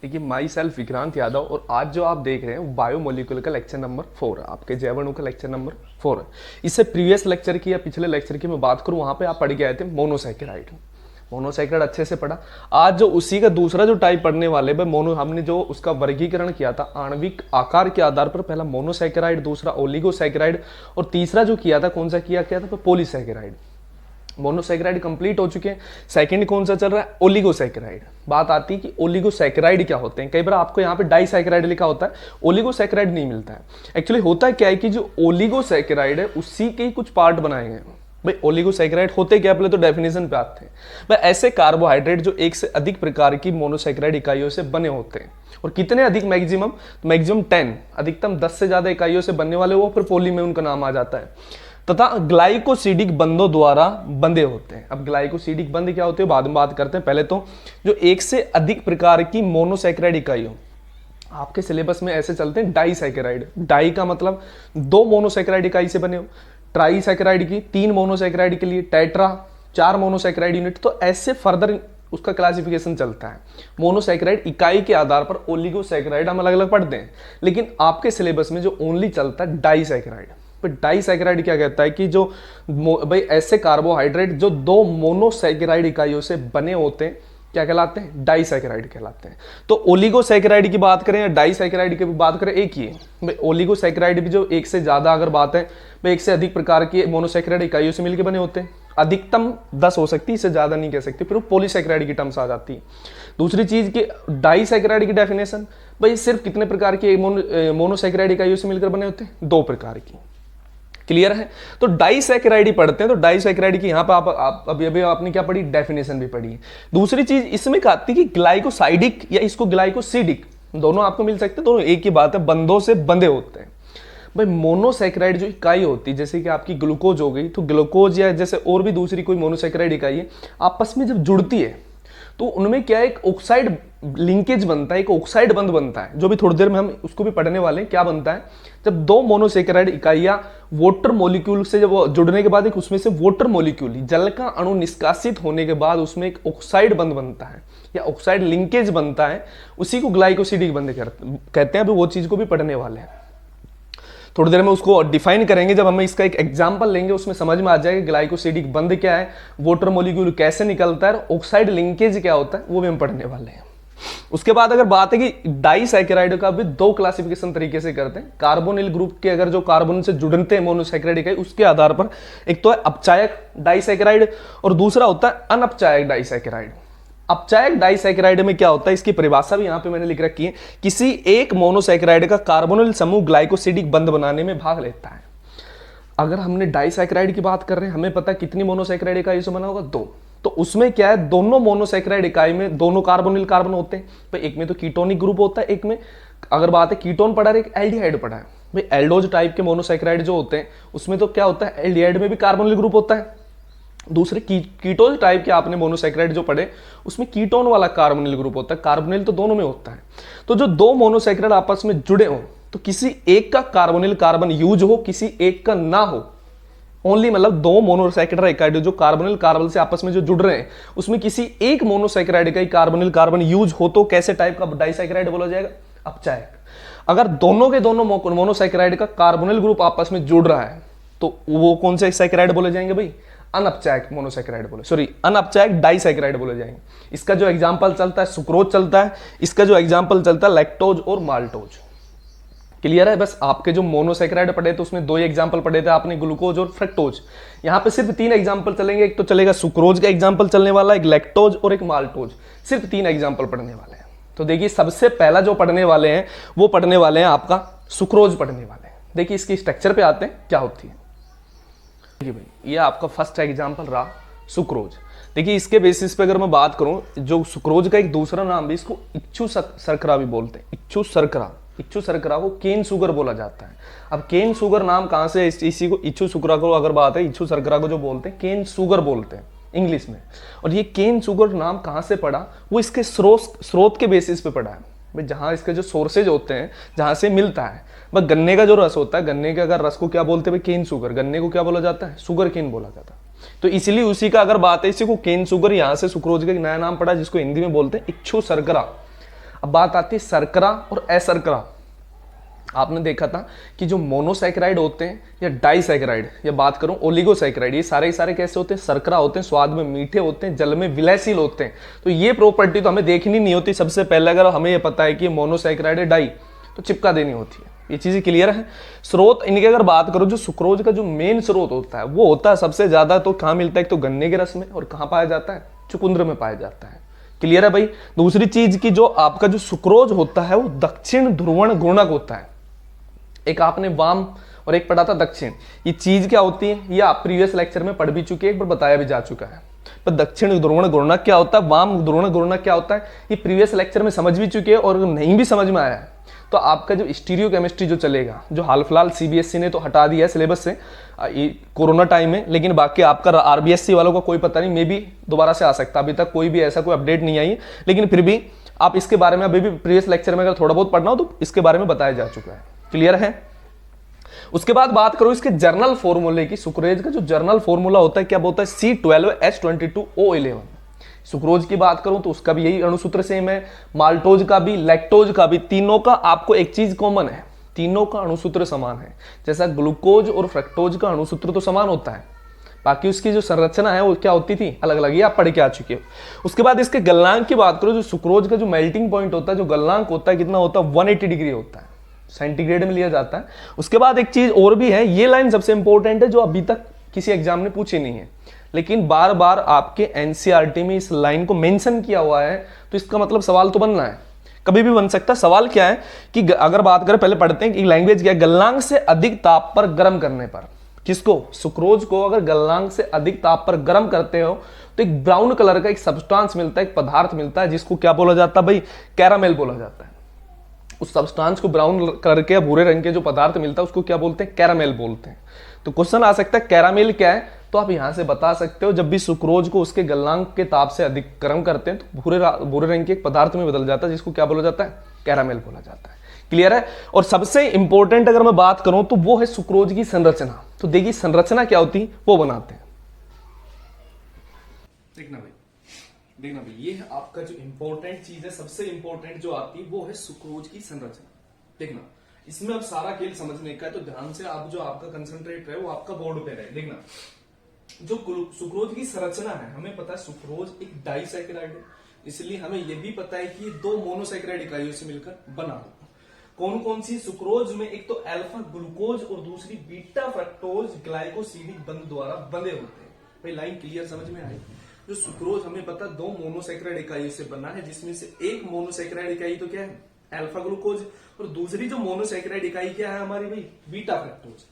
देखिए my self Vikrant Yadav और आज जो आप देख रहे हैं बायोमोलिकुलर का लेक्चर नंबर 4 है, आपके जैवाणु का लेक्चर नंबर 4 है। इससे प्रीवियस लेक्चर की या पिछले लेक्चर की मैं बात करूं, वहां पे आप पढ़ के आए थे मोनोसैकेराइड। मोनोसैकेराइड अच्छे से पढ़ा। आज जो उसी का दूसरा जो टाइप पढ़ने वाले मोनो, हमने जो उसका वर्गीकरण किया था आणविक आकार के आधार पर, पहला मोनोसैकेराइड, दूसरा ओलिगोसैकेराइड और तीसरा जो किया था कौन सा किया था पॉलीसैकेराइड। मोनोसैकेराइड कंप्लीट हो चुके हैं। सेकंड कौन सा चल रहा है? ओलिगोसैकेराइड। बात आती है कि ओलिगोसैकेराइड क्या होते हैं। कई बार आपको यहाँ पे डाइसैकेराइड लिखा होता है, ओलिगोसैकेराइड नहीं मिलता है। एक्चुअली होता है क्या है कि जो ओलिगोसैकेराइड है उसी के ही कुछ पार्ट बनाए गए हैं। भाई ओलिगोसैकेराइड होते क्या, पहले तो डेफिनेशन पे आते हैं। भाई ऐसे कार्बोहाइड्रेट जो एक से अधिक प्रकार की मोनोसैकेराइड इकाइयों से बने होते हैं। और कितने अधिक? मैक्सिमम 10, अधिकतम 10 से ज्यादा इकाइयों से बनने वाले वो फिर पोली में उनका नाम आ जाता है। तथा ग्लाइकोसिडिक बंधों द्वारा बंधे होते हैं। अब ग्लाइकोसिडिक बंध क्या होते हैं बाद में बात करते हैं। पहले तो जो एक से अधिक प्रकार की मोनोसैकेराइड इकाइयों, आपके सिलेबस में ऐसे चलते हैं डाइसैकेराइड। डाई का मतलब 2 मोनोसैकेराइड इकाई से बने हो, ट्राइसैकेराइड की 3 मोनोसैकेराइड के लिए, टेट्रा 4 मोनोसैकेराइड यूनिट। तो ऐसे फर्दर उसका क्लासिफिकेशन चलता है। मोनोसैकेराइड इकाई के आधार पर ओलिगोसैकेराइड हम अलग अलग पढ़ते हैं, लेकिन आपके सिलेबस में जो ओनली चलता है डाइसैकेराइड। डाइसैकेराइड क्या कहता है कि जो भाई ऐसे कार्बोहाइड्रेट जो 2 मोनोसैकेराइड इकाइयों से बने होते हैं क्या कहलाते हैं? डाइसैकेराइड कहलाते हैं। तो ओलिगोसैकेराइड की बात करें या डाइसैकेराइड की बात करें, एक ही है भाई। ओलिगोसैकेराइड भी जो एक से ज्यादा अगर बात है भाई, एक से अधिक प्रकार की मोनोसैकेराइड इकाइयों से मिलकर बने होते हैं। अधिकतम 10 हो सकती है, इससे ज्यादा नहीं कह सकते, फिर वो पॉलीसैकेराइड की टर्म्स आ जाती है। दूसरी चीज की डाइसैकेराइड की डेफिनेशन, भाई सिर्फ कितने प्रकार की मोनोसैकेराइड इकाइयों से मिलकर बने होते हैं? 2 प्रकार की। क्लियर है? तो डाइसैकेराइड ही पढ़ते हैं। तो डाइसैकेराइड की यहां पे आप अभी आपने क्या पढ़ी? डेफिनेशन भी पढ़ी है। दूसरी चीज इसमें कहती है कि ग्लाइकोसाइडिक या इसको ग्लाइकोसिडिक, दोनों आपको मिल सकते हैं, दोनों एक ही बात है, बंधों से बंधे होते हैं। भाई मोनोसैकेराइड जो इकाई होती है, जैसे कि आपकी ग्लूकोज हो गई, तो ग्लूकोज या जैसे और भी दूसरी कोई मोनोसैकेराइड इकाई है, आपस में जब जुड़ती है तो उनमें क्या है, एक ऑक्साइड लिंकेज बनता है, एक ऑक्साइड बंध बनता है, जो भी थोड़ी देर में हम उसको भी पढ़ने वाले हैं। क्या बनता है? जब 2 मोनोसैकेराइड इकाइयां वाटर मॉलिक्यूल से जब जुड़ने के बाद एक उसमें से वाटर मॉलिक्यूल, जल का अणु निष्कासित होने के बाद उसमें एक ऑक्साइड बंध बनता है या ऑक्साइड लिंकेज बनता है, उसी को ग्लाइकोसिडिक बंध कहते हैं। अभी वो चीज को भी पढ़ने वाले हैं, थोड़ी देर में उसको डिफाइन करेंगे। जब हम इसका एक एग्जांपल लेंगे उसमें समझ में आ जाएगा ग्लाइकोसिडिक बंध क्या है, वाटर मॉलिक्यूल कैसे निकलता है, ऑक्साइड लिंकेज क्या होता है, वो भी हम पढ़ने वाले हैं। उसके बाद अगर बात है कि डाइसैकेराइड का भी 2 क्लासिफिकेशन तरीके से करते हैं। कार्बोनिल ग्रुप के अगर जो कार्बन से जुड़ते हैं मोनोसैकेराइड इकाई, उसके आधार पर एक तो है अपचायक डाइसैकेराइड और दूसरा होता है अनअपचायक डाइसैकेराइड। अपचायक डाइसैकेराइड में क्या होता है, इसकी परिभाषा भी यहां पे मैंने लिख रखी है। किसी एक मोनोसैकेराइड का कार्बोनिल समूह ग्लाइकोसिडिक बंध बनाने में भाग लेता है। अगर हमने डाइसैकेराइड की बात कर रहे हैं, हमें पता है कितनी मोनोसैकेराइड इकाई से बना होगा? 2। तो उसमें क्या है, दोनों मोनोसैकेराइड इकाई में दोनों कार्बोनिल कार्बन होते हैं। भाई एक में तो कीटोनिक ग्रुप होता है, एक में अगर बात है कीटोन पढ़ा है, एक एल्डिहाइड पढ़ा है। भाई एल्डोज टाइप के मोनोसैकेराइड जो होते हैं उसमें तो क्या होता है, एल्डिहाइड में भी कार्बोनिल ग्रुप होता है। दूसरे कीटोन टाइप के आपने मोनोसैकेराइड जो पढ़े उसमें कीटोन वाला कार्बोनिल ग्रुप होता है। कार्बोनिल तो दोनों में होता है। तो जो 2 मोनोसैकेराइड आपस में जुड़े हो तो किसी एक का कार्बोनिल कार्बन यूज हो, किसी एक का ना हो, ओनली मतलब 2 मोनोसैकेराइड इकाई जो कार्बोनिल कार्बन से आपस में जो जुड़ रहे हैं उसमें किसी एक मोनोसैकेराइड इकाई कार्बोनिल कार्बन यूज हो तो कैसे टाइप का डाइसैकेराइड बोला जाएगा? अपचायक। अगर दोनों के दोनों मोनोसैकेराइड का कार्बोनिल ग्रुप आपस में जुड़ रहा है तो वो कौन से सैकेराइड बोले जाएंगे? भाई अनअपचायक मोनोसैकेराइड बोले, सॉरी अनअपचायक डाइसैकेराइड बोले जाएंगे। इसका जो एग्जांपल चलता है सुक्रोज चलता है, इसका जो एग्जांपल चलता है लैक्टोज और माल्टोज। क्लियर है? बस आपके जो मोनोसैकेराइड पढ़े थे उसमें 2 ही एग्जांपल पढ़े थे आपने, ग्लूकोज और फ्रक्टोज। यहां पे सिर्फ 3 एग्जांपल चलेंगे। एक तो चलेगा सुक्रोज का एग्जांपल चलने वाला, एक लैक्टोज और एक माल्टोज। सिर्फ 3 एग्जांपल पढ़ने वाले हैं। तो देखिए सबसे पहला जो पढ़ने वाले हैं वो पढ़ने वाले हैं आपका सुक्रोज पढ़ने वाले हैं। देखिए इसकी स्ट्रक्चर पे आते हैं क्या होती है। देखिए भाई ये आपका फर्स्ट एग्जांपल रहा सुक्रोज। देखिए इसके बेसिस पे अगर मैं बात करूं, जो सुक्रोज का एक दूसरा नाम भी, इसको इच्छु शर्करा भी बोलते हैं। इच्छु शर्करा को केन शुगर बोला जाता है। अब केन शुगर नाम कहां से, इसी को इच्छु शर्करा को अगर बात है, इच्छु शर्करा को जो बोलते हैं केन शुगर बोलते हैं इंग्लिश में। और ये केन शुगर नाम कहां से पड़ा, वो इसके स्रोत के बेसिस पे पड़ा है। भाई जहां इसके जो सोर्सेज होते हैं, जहां से मिलता है, बस गन्ने का जो रस होता है, गन्ने के अगर रस को क्या बोलते हैं? Cane sugar. गन्ने को क्या बोला जाता है? शुगर केन बोला जाता है। तो इसलिए उसी का अगर बात है, इसी को केन शुगर, यहां से सुक्रोज का एक नया नाम पड़ा जिसको हिंदी में बोलते हैं इच्छु शर्करा। अब बात आती है शर्करा और असर्करा। आपने देखा था कि जो मोनोसैकेराइड होते हैं या डाइसैकेराइड या बात करूं ओलिगोसैकेराइड, ये सारे सारे कैसे होते हैं, शर्करा होते हैं, स्वाद में मीठे होते हैं, जल में विलयशील होते हैं। तो ये प्रॉपर्टी तो हमें देखनी नहीं होती। सबसे पहले अगर हमें ये पता है कि मोनोसैकेराइड है डाई, तो चिपका देनी होती है। ये चीजें क्लियर है। स्रोत इनके अगर बात करो, जो सुक्रोज का जो मेन स्रोत होता है वो होता है सबसे ज्यादा तो कहाँ मिलता है, एक तो गन्ने के रस में, और कहाँ पाया जाता है, चुकंदर में पाया जाता है। क्लियर है भाई। दूसरी चीज की जो आपका जो सुक्रोज होता है वो दक्षिण ध्रुवण गुणक होता है। एक आपने वाम और एक पढ़ा था दक्षिण। ये चीज क्या होती है, ये आप प्रीवियस लेक्चर में पढ़ भी चुके हैं, एक बार बताया भी जा चुका है। पर दक्षिण ध्रुवण गुणक क्या होता है, वाम ध्रुवण गुणक क्या होता है, ये प्रीवियस लेक्चर में समझ भी चुके हैं। और नहीं भी समझ में आया है तो आपका जो स्टीरियो केमिस्ट्री जो चलेगा, जो हाल फिलहाल सीबीएसई ने तो हटा दिया है सिलेबस से कोरोना टाइम में, लेकिन बाकी आपका आरबीएससी वालों का कोई पता नहीं, मे भी दोबारा से आ सकता है। अभी तक कोई भी ऐसा कोई अपडेट नहीं आई, लेकिन फिर भी आप इसके बारे में अभी भी प्रीवियस लेक्चर में अगर थोड़ा बहुत पढ़ना हो तो इसके बारे में बताया जा चुका है। क्लियर है। उसके बाद बात करो इसके जर्नल फॉर्मूले की। सुक्रोज का जो जर्नल फॉर्मूला होता है क्या बोलता है, C12H22O11। सुक्रोज की बात करूं तो उसका भी यही अणुसूत्र सेम है, माल्टोज का भी, लैक्टोज का भी। तीनों का आपको एक चीज कॉमन है, तीनों का अणुसूत्र समान है। जैसा ग्लूकोज और फ्रक्टोज का अणुसूत्र तो समान होता है, बाकी उसकी जो संरचना है वो क्या होती थी, अलग अलग। ये आप पढ़ के आ चुके हो। उसके बाद इसके गलनांक की बात करो, जो सुक्रोज का जो मेल्टिंग पॉइंट होता है, जो गलनांक होता है, कितना होता है, 180 डिग्री होता है, सेंटीग्रेड में लिया जाता है। उसके बाद एक चीज और भी है, ये लाइन सबसे इंपॉर्टेंट है, जो अभी तक किसी एग्जाम ने पूछी नहीं है, लेकिन बार बार आपके एनसीईआरटी में इस लाइन को मेंशन किया हुआ है, तो इसका मतलब सवाल तो बनना है, कभी भी बन सकता है। सवाल क्या है कि अगर बात करें, पहले पढ़ते हैं कि लैंग्वेज क्या है। गलनांक से अधिक ताप पर गर्म करने पर, किसको, सुक्रोज को अगर गलनांक से अधिक ताप पर गर्म करते हो तो एक ब्राउन कलर का एक सब्सटेंस मिलता है, एक पदार्थ मिलता है, जिसको क्या बोला जाता है भाई, कैरामेल बोला जाता है। उस सब्सटेंस को ब्राउन कलर के या भूरे रंग के जो पदार्थ मिलता है उसको क्या बोलते हैं, कैरामेल बोलते हैं। तो क्वेश्चन आ सकता है कैरामेल क्या है, तो आप यहां से बता सकते हो, जब भी सुक्रोज को उसके गलनांक के ताप से अधिक गर्म करते हैं तो भूरे रंग के एक पदार्थ में बदल जाता है, जिसको क्या बोला जाता है, कैरामेल बोला जाता है। क्लियर है। और सबसे इंपॉर्टेंट अगर मैं बात करूं तो वो है सुक्रोज की संरचना। तो देखिए संरचना क्या होती है वो बनाते हैं, देखना भाई ये है आपका जो इंपॉर्टेंट चीज है, सबसे इंपॉर्टेंट जो आती है वो है सुक्रोज की संरचना। देखना इसमें अब सारा खेल समझने का है, तो ध्यान से आप जो आपका कंसंट्रेट रहे वो आपका बोर्ड पे रहे। देखना जो सुक्रोज की संरचना है, हमें पता है सुक्रोज एक डाइसैकेराइड है, इसलिए हमें यह भी पता है कि दो मोनोसैकेराइड इकाइयों से मिलकर बना होगा। कौन कौन सी सुक्रोज में, एक तो अल्फा ग्लूकोज और दूसरी बीटा फ्रक्टोज ग्लाइकोसिडिक बंध द्वारा बंधे होते हैं। भाई लाइन क्लियर समझ में आई। जो सुक्रोज हमें पता दो मोनोसैकेराइड इकाइयों से बना है, जिसमें से एक मोनोसैकेराइड इकाई तो क्या है, अल्फा ग्लूकोज, और दूसरी जो मोनोसैकेराइड इकाई क्या है हमारी भाई, बीटा फ्रक्टोज।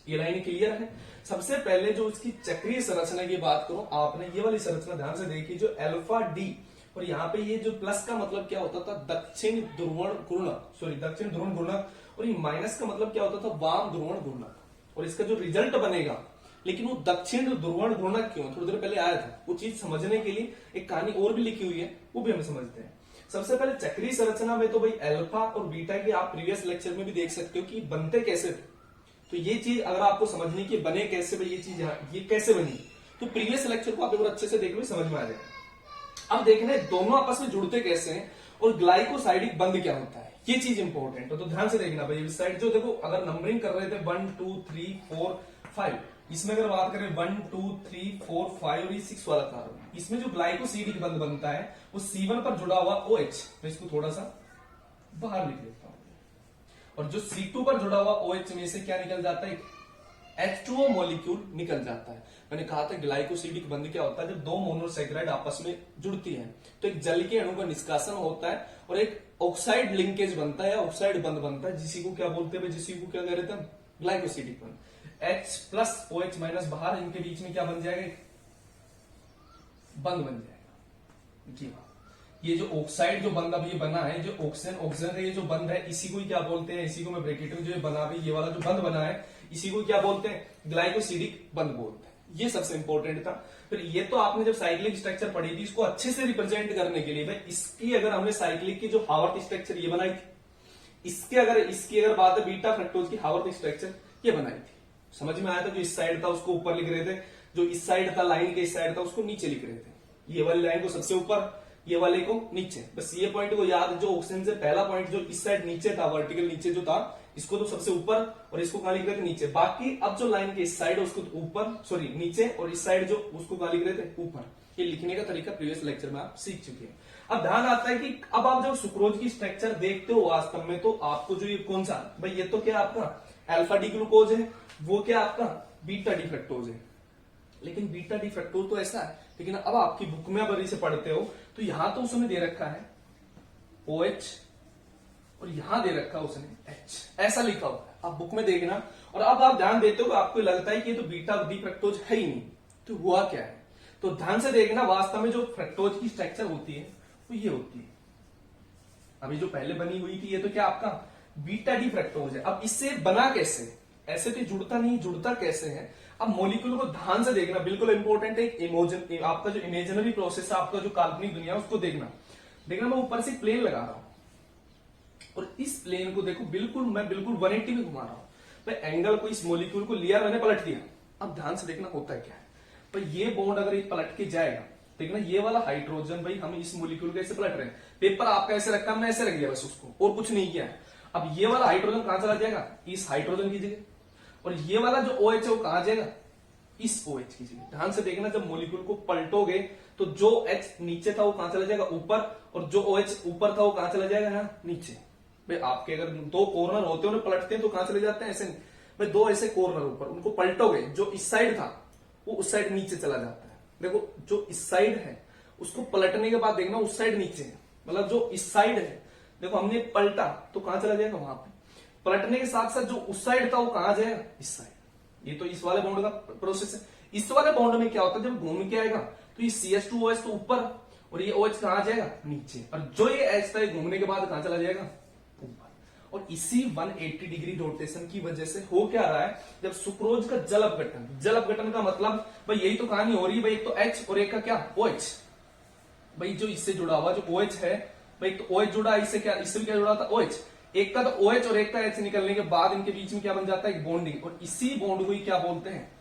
ये लाइन क्लियर है। सबसे पहले जो इसकी चक्रीय संरचना की बात करूं, आपने ये वाली संरचना ध्यान से देखी, जो अल्फा डी और यहाँ पे ये जो प्लस का मतलब क्या होता था, दक्षिण ध्रुवण गुणक, और ये माइनस का मतलब क्या होता था, वाम ध्रुवण गुणक। और इसका जो रिजल्ट बनेगा, लेकिन वो दक्षिण ध्रुवण गुणक क्यों, थोड़ी देर पहले आया था, वो चीज समझने के लिए एक कहानी और भी लिखी हुई है, वो भी हम समझते हैं। सबसे पहले चक्रीय संरचना में तो भाई अल्फा और बीटा की आप प्रीवियस लेक्चर में भी देख सकते हो कि बनते कैसे थे। तो ये चीज अगर आपको समझनी कि बने कैसे भाई, ये चीज ये कैसे बनी, तो प्रीवियस लेक्चर को आप एक बार अच्छे से देख लो, समझ में आ जाएगा। अब देखना है दोनों आपस में जुड़ते कैसे हैं और ग्लाइकोसाइडिक बंध क्या होता है, ये चीज इंपॉर्टेंट है। तो ध्यान से देखना भाई, इस साइड जो देखो अगर नंबरिंग कर रहे थे 1 2 3 4 5, इसमें अगर बात करें 1 2 3 4 5 और ये 6 वाला कार्बन, इसमें जो ग्लाइकोसिडिक बंध बनता है वो C1 पर जुड़ा हुआ OH, मैं इसको थोड़ा सा बाहर लिख देता हूं, और जो C2 पर जुड़ा हुआ OH में से क्या निकल जाता है, H2O मॉलिक्यूल निकल जाता है। मैंने कहा था ग्लाइकोसिडिक बंध क्या होता है, जब दो मोनोसैकेराइड आपस में जुड़ती हैं तो एक जल के अणु का निष्कासन होता है और एक ऑक्साइड लिंकेज बनता है या ऑक्साइड बंध बनता है, जिसी को क्या बोलते हैं, जिसी को क्या कह रहे थे, ग्लाइकोसिडिक बंध। H प्लस OH माइनस बाहर, इनके बीच में क्या बन जाएगा, बंध बन जाएगा। ये जो ऑक्साइड जो बंध अभी बना है, जो ऑक्सीजन का ये जो बंध है, इसी को क्या बोलते हैं, इसी को मैं ब्रैकेट में जो बना भी ये वाला जो बंध बना है, इसी को क्या बोलते हैं, ग्लाइकोसिडिक बंध बोलते हैं। ये सबसे इंपॉर्टेंट था। फिर ये तो आपने जब साइक्लिक स्ट्रक्चर पढ़ी थी, इसको अच्छे से रिप्रेजेंट करने के लिए भाई, इसकी अगर हमने साइक्लिक की जो हावर्थ स्ट्रक्चर ये बनाई थी, इसकी अगर बात है बीटा फ्रक्टोज की हावर्थ स्ट्रक्चर ये बनाई थी, समझ में आया था। जो इस साइड था उसको ऊपर लिख रहे थे, जो इस साइड था लाइन के इस साइड था उसको नीचे लिख रहे थे। ये वाली लाइन को सबसे ऊपर, ये वाले को नीचे। बस ये पॉइंट को याद, जो ऑक्सीजन से पहला पॉइंट जो इस साइड नीचे था, वर्टिकल नीचे जो था, इसको तो सबसे ऊपर और इसको कहां लिख रहे थे नीचे। बाकी अब जो लाइन के इस साइड उसको ऊपर, सॉरी नीचे, और इस साइड जो उसको कहां लिख रहे थे ऊपर। ये लिखने का तरीका प्रीवियस लेक्चर में आप सीख चुके हैं। अब ध्यान आता है कि अब आप जब सुक्रोज की स्ट्रक्चर देखते हो वास्तव में, तो आपको जो ये कौन सा, भाई ये तो क्या आपका अल्फा डी ग्लूकोज है, वो क्या आपका बीटा डी फ्रक्टोज है। लेकिन बीटा डी फ्रक्टोज तो ऐसा है, लेकिन अब आपकी बुक में आप से पढ़ते हो तो यहां तो उसने दे रखा है OH और यहां दे रखा है उसने H, ऐसा लिखा हुआ है। आप बुक में देखना, और अब आप ध्यान देते हो, आपको लगता है कि ये तो बीटा डी फ्रक्टोज है ही नहीं, तो हुआ क्या है। तो ध्यान से देखना, वास्तव में जो फ्रक्टोज की स्ट्रक्चर होती है वो ये होती है। अभी जो पहले बनी हुई थी ये तो क्या आपका बीटा डी फ्रक्टोज है। अब इससे बना कैसे, ऐसे तो जुड़ता नहीं, जुड़ता कैसे है। अब मॉलिक्यूल को ध्यान से देखना, बिल्कुल इंपॉर्टेंट है। इमोजन, आपका जो इमेजिनरी प्रोसेस है, आपका जो काल्पनिक दुनिया है, उसको देखना। मैं ऊपर से प्लेन लगा रहा हूं और इस प्लेन को देखो, मैं बिल्कुल 180 में घुमा रहा हूं। भाई एंगल को, इस मॉलिक्यूल को लिया, मैंने पलट दिया। अब ध्यान से देखना होता है क्या है। भाई ये बॉन्ड अगर पलट के जाएगा, देखना ये वाला हाइड्रोजन, भाई हम इस मॉलिक्यूल को ऐसे पलट रहे हैं, पेपर आपका ऐसे रखा, हमने ऐसे रख दिया बस उसको, और कुछ नहीं किया है। अब ये वाला हाइड्रोजन कहां चला जाएगा, इस हाइड्रोजन की जगह, और ये वाला जो OH है वो कहां जाएगा, इस OH की जगह। ध्यान से देखना, जब मॉलिक्यूल को पलटोगे तो जो H नीचे था वो कहां चला जाएगा, ऊपर, और जो OH ऊपर था वो कहां चला जाएगा, यहाँ नीचे। भाई आपके अगर दो कॉर्नर होते हैं, उन्हें पलटते हैं तो कहां चले जाते हैं, ऐसे। भाई दो ऐसे कॉर्नर ऊपर, उनको पलटोगे, जो इस साइड था वो उस साइड नीचे चला जाता है। देखो जो इस साइड है उसको पलटने के बाद देखना उस साइड नीचे है, मतलब जो इस साइड है, देखो हमने पलटा तो कहां चला जाएगा, वहां पे। पलटने के साथ साथ जो उस साइड था वो कहां जाएगा, इस साइड। ये तो इस वाले बॉन्ड का प्रोसेस है। इस वाले बॉन्ड में क्या होता है, जब घूम के आएगा तो ये CH2OH तो ऊपर, और ये OH कहां जाएगा, नीचे। और जो ये H था घूमने के बाद कहां चला जाएगा, ऊपर। और इसी 180 डिग्री रोटेशन की वजह से हो क्या रहा है, जब सुक्रोज का जल अपघटन का मतलब भाई यही तो कहानी हो रही है। भाई एक तो H और एक का क्या, OH। भाई जो इससे जुड़ा हुआ जो OH है, भाई तो OH जुड़ा, इससे क्या, इससे भी क्या जुड़ा था, OH। एक का तो OH और एक का H निकलने के बाद इनके बीच में क्या बन जाता है, एक बॉन्डिंग, और इसी बॉन्ड को ही क्या बोलते हैं,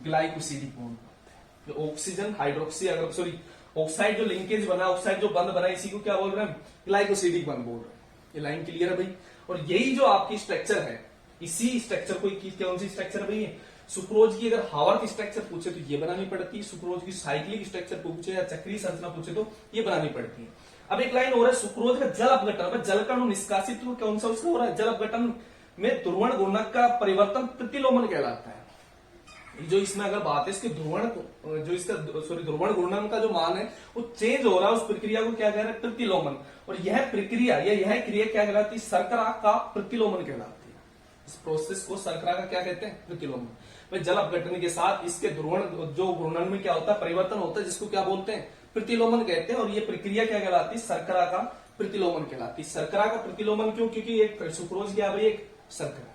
ग्लाइकोसिडिक बॉन्ड बोलते हैं। जो ऑक्सीजन हाइड्रोक्सी, अगर सॉरी ऑक्साइड जो लिंकेज बना, ऑक्साइड जो बंद बना, इसी को क्या बोल रहे हैं, ग्लाइकोसिडिक बंद बोल रहे हैं। ये लाइन क्लियर है भाई। और यही जो आपकी स्ट्रक्चर है, इसी स्ट्रक्चर को, कौन सी स्ट्रक्चर भाई है, सुक्रोज की अगर हावर्थ स्ट्रक्चर पूछे तो ये बनानी पड़ती है, सुक्रोज की साइक्लिक स्ट्रक्चर पूछे या चक्रीय संरचना पूछे तो ये बनानी पड़ती है। अब एक लाइन हो रहा है, सुक्रोज का जल अपघटन, जल का निष्कासित कौन सा उसका हो रहा है, जल अपघटन में ध्रुवण गुणक का परिवर्तन प्रतिलोमन कहलाता है। जो इसमें अगर बात है इसके ध्रुवण गुणन का जो मान है वो चेंज हो रहा है, उस प्रक्रिया को क्या कह रहे हैं, प्रतिलोमन। और यह प्रक्रिया यह क्रिया क्या कहलाती है, शर्करा का प्रतिलोमन कहलाती है। इस प्रोसेस को शर्करा का क्या कहते हैं, प्रतिलोमन। भाई जल अपघटन के साथ इसके ध्रुवण जो घूर्णन में क्या होता है, परिवर्तन होता है, जिसको क्या बोलते हैं, प्रतिलोमन कहते हैं। और ये प्रक्रिया क्या कहलाती है, शर्करा का प्रतिलोमन कहलाती है। शर्करा का प्रतिलोमन क्यों, क्योंकि एक सुक्रोज क्या भाई, एक शर्करा।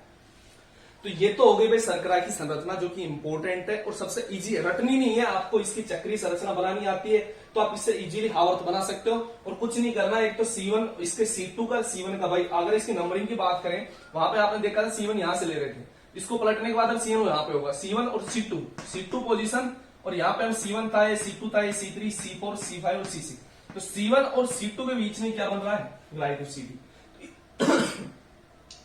तो ये तो हो गई भाई शर्करा की संरचना, जो कि इंपॉर्टेंट है और सबसे इजी है, रटनी नहीं है आपको, इसकी चक्रीय संरचना बनानी आती है तो आप इससे इजीली हावर्थ बना सकते हो। और कुछ नहीं करना, एक तो C1, इसके C2 का, C1 का। भाई अगर इसकी नंबरिंग की बात करें, वहां पे आपने देखा था C1 यहां से ले रहे थे, इसको पलटने के बाद अब C1 यहाँ पे होगा, C1 और C2 पोजीशन, और यहाँ पे हम C1 था, ये C2 था, ये C3, C4, C5 और C6। तो C1 और C2 के बीच में क्या बन रहा है, ग्लाइकोसिडिक।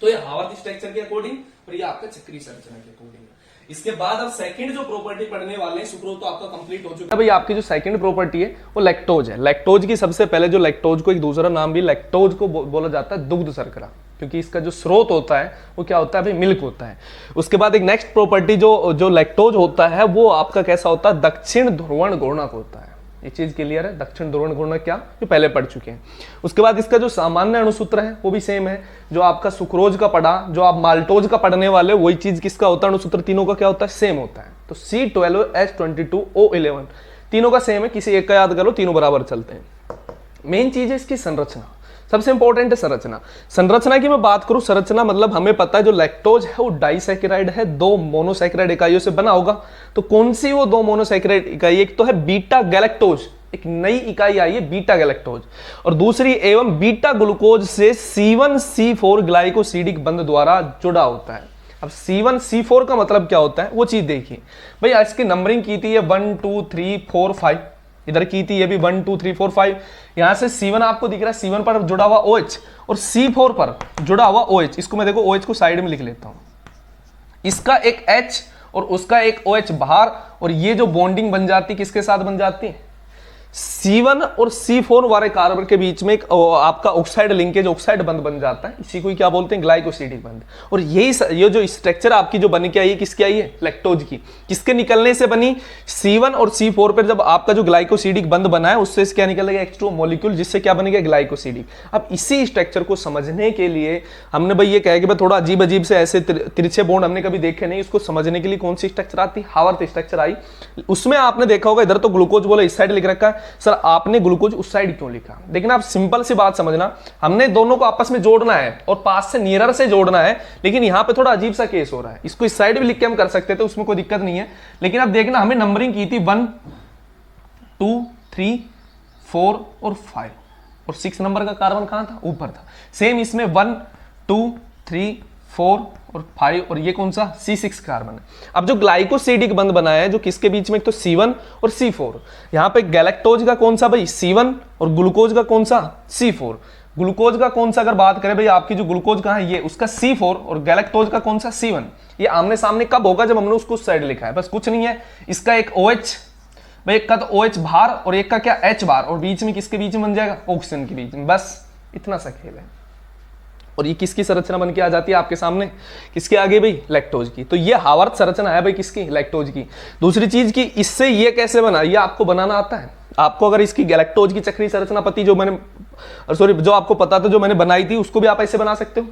तो ये हावर्थ स्ट्रक्चर के अकॉर्डिंग और ये आपका चक्रीय संरचना के अकॉर्डिंग है। इसके बाद अब सेकंड जो प्रॉपर्टी पढ़ने वाले हैं, सुक्रोज तो आपका कंप्लीट हो चुका है। भाई आपकी जो सेकंड प्रॉपर्टी है वो लैक्टोज है। लैक्टोज की सबसे पहले जो लैक्टोज को एक दूसरा नाम भी लैक्टोज को बोला जाता है दुग्ध शर्करा, क्योंकि इसका जो स्रोत होता है वो क्या होता है भाई, मिल्क होता है। उसके बाद एक नेक्स्ट प्रॉपर्टी जो लैक्टोज होता है वो आपका कैसा होता है, दक्षिण ध्रुवण घूर्णक होता है। ये चीज क्लियर है, दक्षिण ध्रुवण घूर्णक क्या, जो पहले पढ़ चुके हैं। उसके बाद इसका जो सामान्य अणुसूत्र है वो भी सेम है, जो आपका सुक्रोज का पढ़ा, जो आप माल्टोज का पढ़ने वाले, वही चीज किसका होता है, अणुसूत्र तीनों का क्या होता है, सेम होता है। तो C12H22O11 तीनों का सेम है, किसी एक का याद करो, तीनों बराबर चलते हैं। मेन चीज है इसकी संरचना, सबसे इंपॉर्टेंट है संरचना। संरचना की मैं बात करूं, संरचना मतलब हमें पता है जो लैक्टोज है वो डाइसैकेराइड है, दो मोनोसैकेराइड इकाइयों से बना होगा। तो कौन सी वो दो मोनोसैकेराइड इकाई, एक तो है बीटा गैलेक्टोज, एक नई इकाई आई है बीटा गैलेक्टोज, और दूसरी एवं बीटा ग्लूकोज से C1C4 ग्लाइकोसिडिक बंध द्वारा जुड़ा होता है। अब C1C4 का मतलब क्या होता है वो चीज देखिए भाई। आज की नंबरिंग की थी 1 2 3 4 5, इधर की थी, ये भी 1 2 3 4 5। यहां से C1 आपको दिख रहा है, C1 पर जुड़ा हुआ OH और C4 पर जुड़ा हुआ OH। इसको मैं देखो OH को साइड में लिख लेता हूं, इसका एक H और उसका एक OH बाहर, और ये जो बॉन्डिंग बन जाती किसके साथ बन जाती है, C1 और C4 वाले कार्बन के बीच में एक आपका ऑक्साइड लिंकेज, ऑक्साइड बंध बन जाता है। इसी को क्या बोलते हैं, ग्लाइकोसिडिक बंध। और ये जो स्ट्रक्चर आपकी जो बन के आई है, किसकी आई है, लैक्टोज की। किसके निकलने से बनी, C1 और C4 पर जब आपका जो ग्लाइकोसिडिक बंध बना है, उससे क्या निकलेगा, H2O मॉलिक्यूल, जिससे क्या बनेगा, ग्लाइकोसिडिक। अब इसी स्ट्रक्चर को समझने के लिए हमने भाई ये कहा कि भाई थोड़ा अजीब अजीब से ऐसे तिरछे बॉन्ड हमने कभी देखे नहीं, उसको समझने के लिए कौन सी स्ट्रक्चर आती, हावर्थ स्ट्रक्चर आई। उसमें आपने देखा होगा इधर तो ग्लूकोज बोला, इस साइड लिख रखा है, सर आपने ग्लूकोज उस साइड क्यों लिखा। लेकिन आप सिंपल सी बात समझना, हमने दोनों को आपस में जोड़ना है और पास से नियरर से जोड़ना है, लेकिन यहां पे थोड़ा अजीब सा केस हो रहा है। इसको इस साइड भी लिख के हम कर सकते थे, उसमें कोई दिक्कत नहीं है। लेकिन अब देखना, हमें नंबरिंग की थी 1 2 3 4 और 5, और 6 नंबर का कार्बन कहां था, ऊपर था। सेम इसमें 1 2 3 4 और 5, और ये कौन सा, C6 कार्बन है। अब जो ग्लाइकोसिडिक बंध बनाया है, जो किसके बीच में, एक तो C1 और C4। यहां पे गैलेक्टोज का कौन सा भाई, C1, और ग्लूकोज का कौन सा, C4। ग्लूकोज का कौन सा अगर बात करें भाई, आपकी जो ग्लूकोज कहां है, ये उसका C4, और गैलेक्टोज का कौन सा, C1। ये आमने सामने कब होगा, जब हमने उसको साइड लिखा है, बस कुछ नहीं है। इसका एक OH भाई, एक का तो OH बाहर और एक का क्या, H बाहर, और बीच में किसके बीच में बन जाएगा, ऑक्सीजन के बीच में। बस इतना सा खेल है। और ये किसकी संरचना बन के आ जाती है आपके सामने, किसके आगे भाई, लैक्टोज की। तो ये हावर्थ संरचना है भाई किसकी, लैक्टोज की। दूसरी चीज की, इससे ये कैसे बना, ये आपको बनाना आता है। आपको अगर इसकी गैलेक्टोज की चक्रीय संरचना पति जो मैंने सॉरी जो आपको पता था, जो मैंने बनाई थी, उसको भी आप ऐसे बना सकते हो।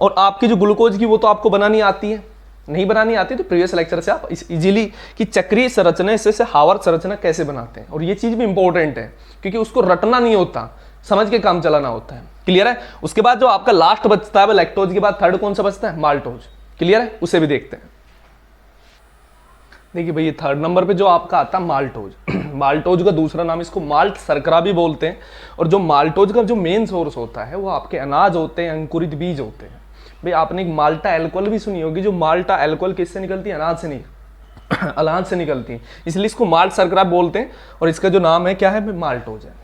और आपकी जो ग्लूकोज की, वो तो आपको बनानी आती है, नहीं बनानी आती तो प्रीवियस लेक्चर से आप इजीली कि चक्रीय संरचना से हावर्थ संरचना कैसे बनाते हैं। और ये चीज भी इंपॉर्टेंट है, क्योंकि उसको रटना नहीं होता, समझ के काम चलाना होता है। क्लियर है। उसके बाद जो आपका लास्ट बचता है लैक्टोज के बाद, थर्ड कौन सा बचता है, माल्टोज। क्लियर है, उसे भी देखते हैं। देखिए भाई, ये थर्ड नंबर पे जो आपका आता है माल्टोज। माल्टोज का दूसरा नाम इसको माल्ट शर्करा भी बोलते हैं। और जो माल्टोज का जो मेन सोर्स होता है, वो आपके अनाज होते हैं, अंकुरित बीज होते हैं। भाई आपने एक माल्टा एल्कोहल भी सुनी होगी, जो माल्टा एल्कोहल किससे निकलती है, अनाज से नहीं अनाज से निकलती है, इसलिए इसको माल्ट शर्करा बोलते हैं। और इसका जो नाम है क्या है, माल्टोज है।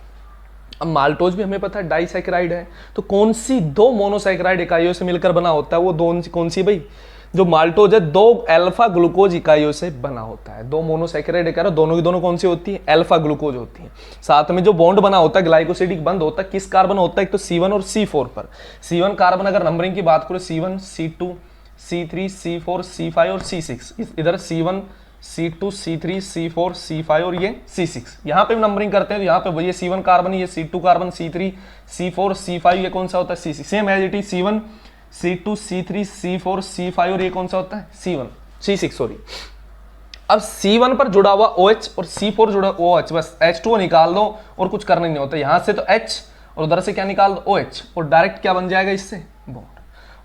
अब माल्टोज भी हमें पता है डाइसैकेराइड है, तो कौन सी दो मोनोसैकेराइड इकाइयों से मिलकर बना होता है, वो दो कौन सी भाई, जो माल्टोज है, दो अल्फा ग्लूकोज इकाइयों से बना होता है। दो मोनोसैकेराइड इकाई, दोनों की दोनों कौन सी होती है, अल्फा ग्लूकोज होती है। साथ में जो बॉन्ड बना होता है, ग्लाइकोसिडिक बंध होता है, किस कार्बन होता है, एक तो C1 और C4 पर। C1 कार्बन अगर नंबरिंग की बात करो, C1 C2 C3 C4 C5 और C6, इधर C1 C2 C3 C4 C5 और ये C6। यहाँ पे भी नंबरिंग करते हैं, तो यहाँ पे ये C1 कार्बन, ये C2 carbon, C3 C4 C5, ये कौन सा होता है, C6। Same as it is C1 C2 C3 C4 C5 और ये कौन सा होता है, C6 सॉरी। अब C1 पर जुड़ा हुआ OH और C4 जुड़ा OH, बस H2O निकाल दो और कुछ करना नहीं होता। यहाँ से तो H और उधर से क्या निकाल दो, OH, और डायरेक्ट क्या बन जाएगा इससे, बॉन्ड।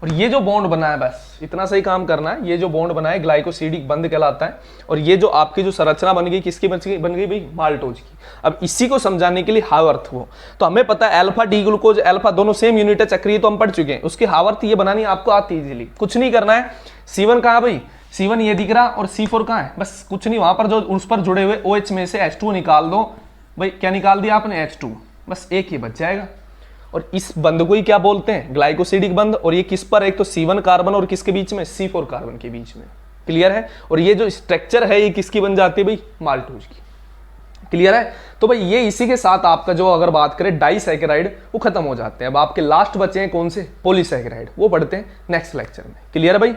और ये जो बॉन्ड बना है, बस इतना सही काम करना है। ये जो बॉन्ड बना है ग्लाइकोसिडिक बंध कहलाता है। और ये जो आपकी जो संरचना बन गई, किसकी बन गई भाई, माल्टोज की। अब इसी को समझाने के लिए हावर्थ वो, तो हमें पता है अल्फा डी ग्लूकोज अल्फा दोनों सेम यूनिट है, चक्रीय तो हम पढ़ चुके हैं। उसकी हावर्थ ये बनानी आपको आती है इजीली, कुछ नहीं करना है। C1 कहाँ भाई, C1 ये दिख रहा, और C4 कहाँ है, बस कुछ नहीं, वहां पर जो उस पर जुड़े हुए OH में से H2 निकाल दो भाई। क्या निकाल दिया आपने, H2, बस एक ही बच जाएगा। और इस बंध को ही क्या बोलते हैं, ग्लाइकोसिडिक बंध। और ये किस पर, एक तो C1 कार्बन और किसके बीच में, C4 कार्बन के बीच में। क्लियर है। और ये जो स्ट्रक्चर है, ये किसकी बन जाती है भाई, माल्टोज की। क्लियर है। तो भाई ये इसी के साथ आपका जो अगर बात करें डाइसैकेराइड, वो खत्म हो जाते हैं। अब आपके लास्ट बचे हैं कौन से, पॉलीसैकेराइड, वो पढ़ते हैं नेक्स्ट लेक्चर में। क्लियर है भाई।